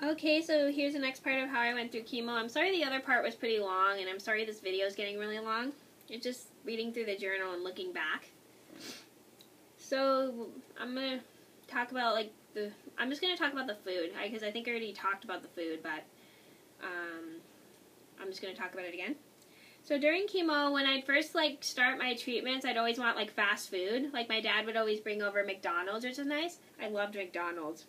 Okay, so here's the next part of how I went through chemo. I'm sorry the other part was pretty long, and I'm sorry this video is getting really long. It's just reading through the journal and looking back. So I'm gonna talk about I'm just gonna talk about the food because I think I already talked about the food, but I'm just gonna talk about it again. So during chemo, when I'd first start my treatments, I'd always want fast food. Like my dad would always bring over McDonald's, which is nice. I loved McDonald's.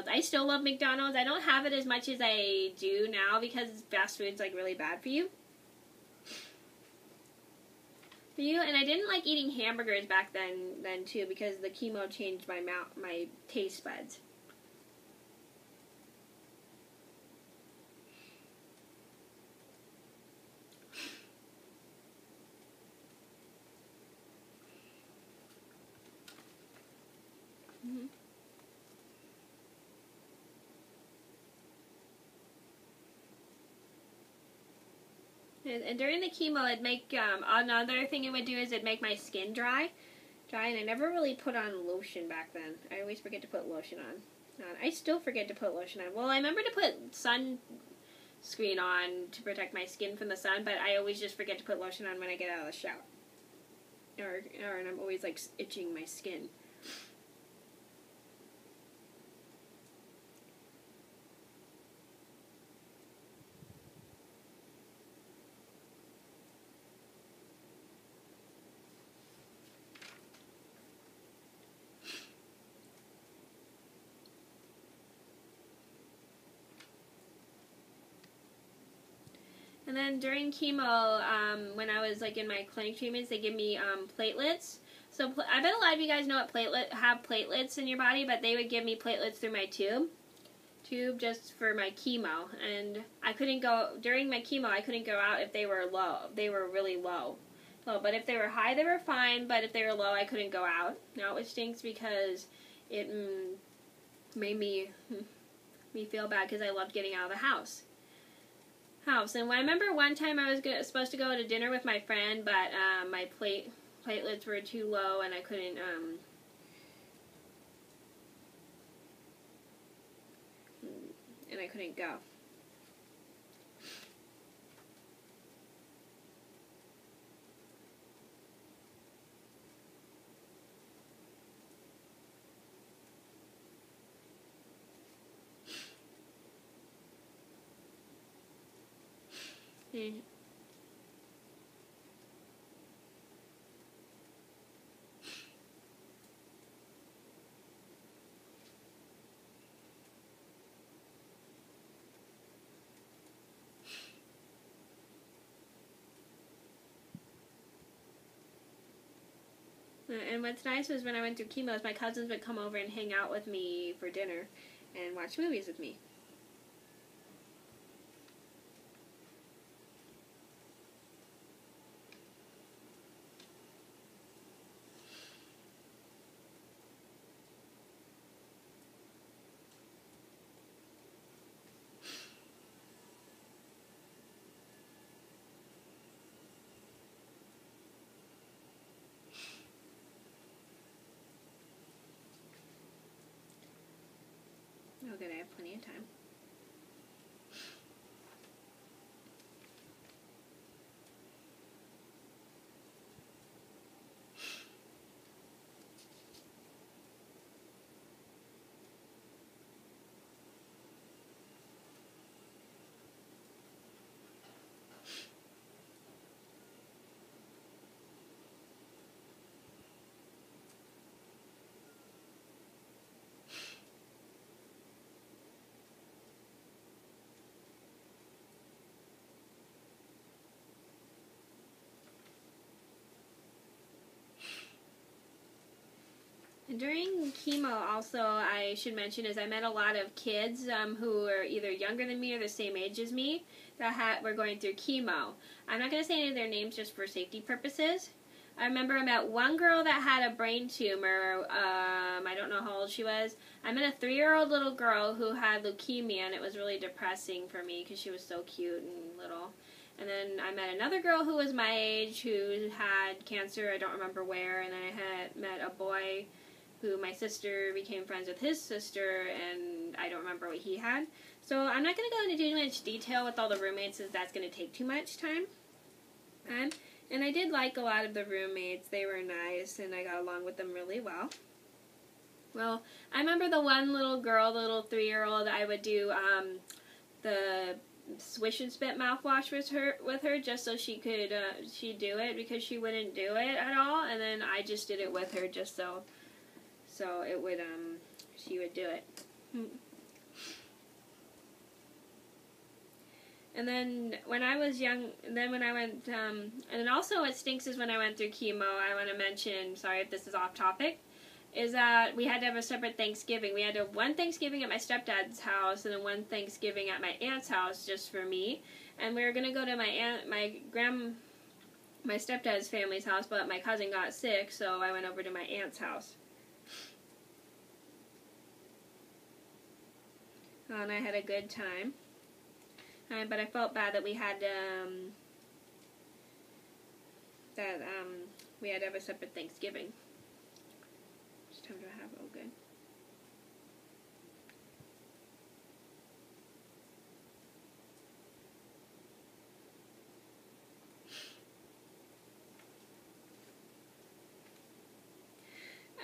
I still love McDonald's. I don't have it as much as I do now because fast food's really bad for you. And I didn't like eating hamburgers back then too because the chemo changed my taste buds. And during the chemo, it'd make another thing it would do is it'd make my skin dry, and I never really put on lotion back then. I always forget to put lotion on. I still forget to put lotion on. Well, I remember to put sunscreen on to protect my skin from the sun, but I always just forget to put lotion on when I get out of the shower. And I'm always itching my skin. And then during chemo, when I was in my clinic treatments, they give me platelets. So I bet a lot of you guys know what platelets in your body, but they would give me platelets through my tube just for my chemo. And I couldn't go during my chemo. I couldn't go out if they were low. They were really low. But if they were high, they were fine. But if they were low, I couldn't go out. Now it stinks because it made me feel bad because I loved getting out of the house. And I remember one time I was supposed to go to dinner with my friend, but my platelets were too low and I couldn't go. And what's nice was when I went through chemo, my cousins would come over and hang out with me for dinner and watch movies with me. Oh good, I have plenty of time. And during chemo, also, I should mention, is I met a lot of kids who were either younger than me or the same age as me that were going through chemo. I'm not going to say any of their names just for safety purposes. I remember I met one girl that had a brain tumor. I don't know how old she was. I met a 3-year-old little girl who had leukemia, and it was really depressing for me because she was so cute and little. And then I met another girl who was my age who had cancer. I don't remember where. And then I had met a boy who my sister became friends with his sister, and I don't remember remember what he had. So I'm not going to go into too much detail with all the roommates, as that's going to take too much time. And I did like a lot of the roommates. They were nice, and I got along with them really well. Well, I remember the one little girl, the little 3-year-old, I would do the swish and spit mouthwash with her just so she could she'd do it, because she wouldn't do it at all, and then I just did it with her just so it would she would do it. And then when I was young, when I went, and also what stinks is when I went through chemo, I want to mention, sorry if this is off topic, is that we had to have a separate Thanksgiving. We had to have one Thanksgiving at my stepdad's house and then one Thanksgiving at my aunt's house just for me. And we were going to go to my stepdad's family's house, but my cousin got sick, so I went over to my aunt's house. And I had a good time. But I felt bad that we had we had to have a separate Thanksgiving. Just time to have all good.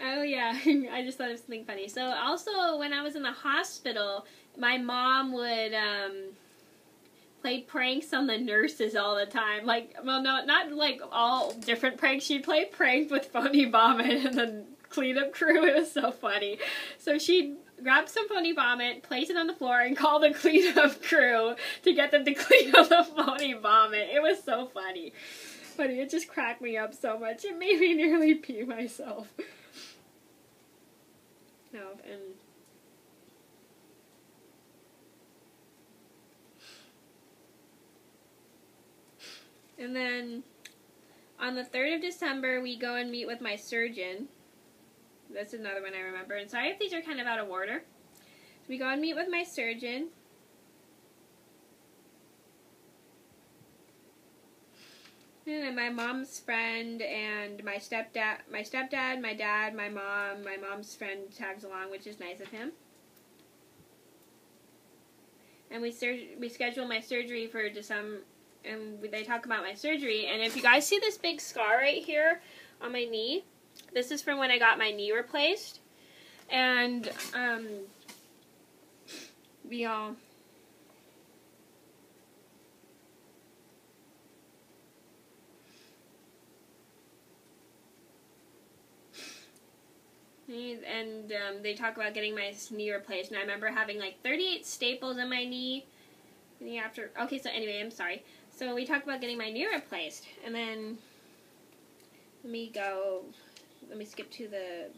Oh yeah, I just thought of something funny. So also when I was in the hospital, my mom would played pranks on the nurses all the time. Like, well, no, not like all different pranks. She'd play pranks with phony vomit and the cleanup crew. It was so funny. So she'd grab some phony vomit, place it on the floor, and call the cleanup crew to get them to clean up the phony vomit. It was so funny. It just cracked me up so much. It made me nearly pee myself. No, and then on the 3rd of December, we go and meet with my surgeon. That's another one I remember. And sorry if these are kind of out of order. So we go and meet with my surgeon. And then my mom's friend and my stepdad, my dad, my mom, my mom's friend tags along, which is nice of him. And we schedule my surgery for December. And they talk about my surgery, and if you guys see this big scar right here on my knee, this is from when I got my knee replaced, and we all they talk about getting my knee replaced, and I remember having like 38 staples in my knee. Okay, so anyway, I'm sorry. So we talked about getting my knee replaced, and then let me skip to the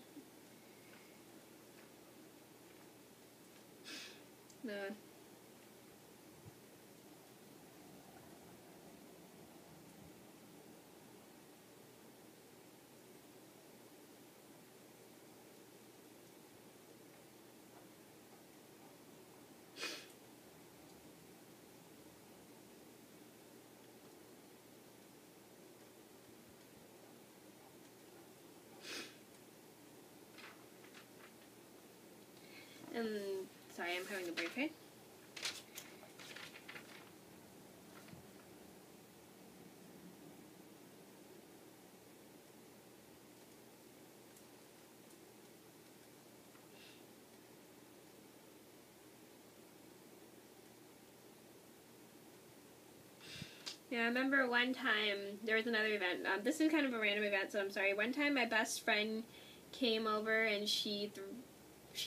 sorry, I'm having a break, okay? Yeah, I remember one time, there was another event. This is kind of a random event, so I'm sorry. One time my best friend came over and she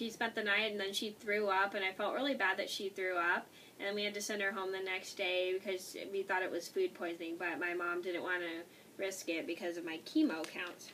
spent the night, and then she threw up, and I felt really bad that she threw up, and we had to send her home the next day because we thought it was food poisoning, but my mom didn't want to risk it because of my chemo counts.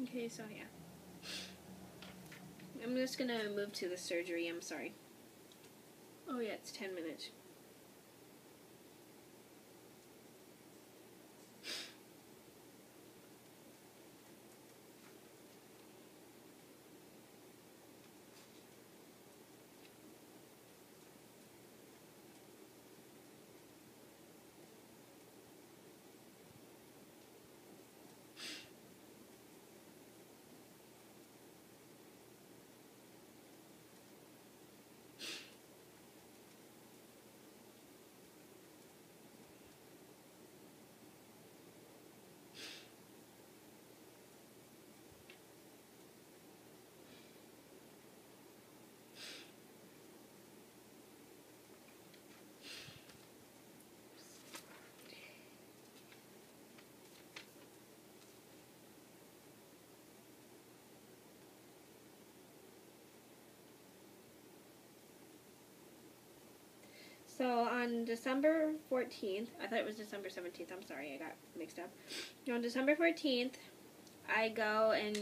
Okay, so yeah. I'm just gonna move to the surgery. I'm sorry. Oh yeah, it's 10 minutes. So on December 14th, I thought it was December 17th, I'm sorry, I got mixed up. On December 14th, I go and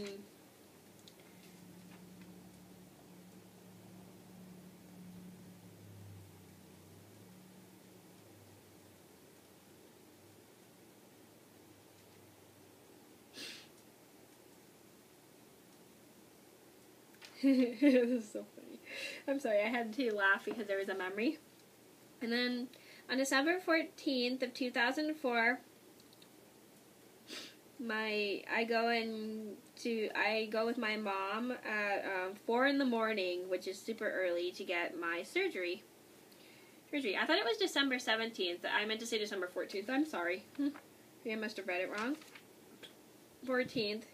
this is so funny. I'm sorry, I had to laugh because there was a memory. And then on December 14th of 2004, I go with my mom at 4 in the morning, which is super early, to get my surgery. I thought it was December 17th. I meant to say December 14th. I'm sorry. I must have read it wrong. 14th,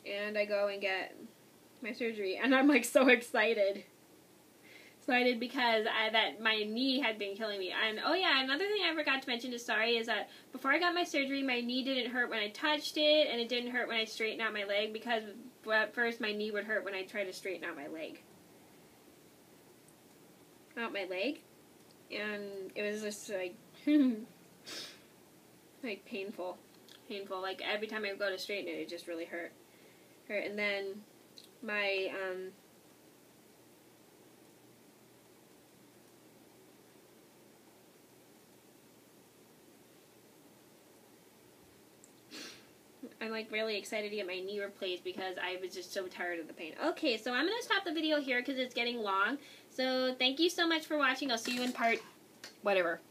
and I go and get my surgery, and I'm like so excited. Because that my knee had been killing me. And oh yeah, another thing I forgot to mention, is that before I got my surgery, my knee didn't hurt when I touched it, and it didn't hurt when I straightened out my leg, because at first my knee would hurt when I tried to straighten out my leg. And it was just like like painful. Like every time I would go to straighten it, it just really hurt. And then my I'm like really excited to get my knee replaced because I was just so tired of the pain. Okay, so I'm going to stop the video here because it's getting long. So thank you so much for watching. I'll see you in part whatever.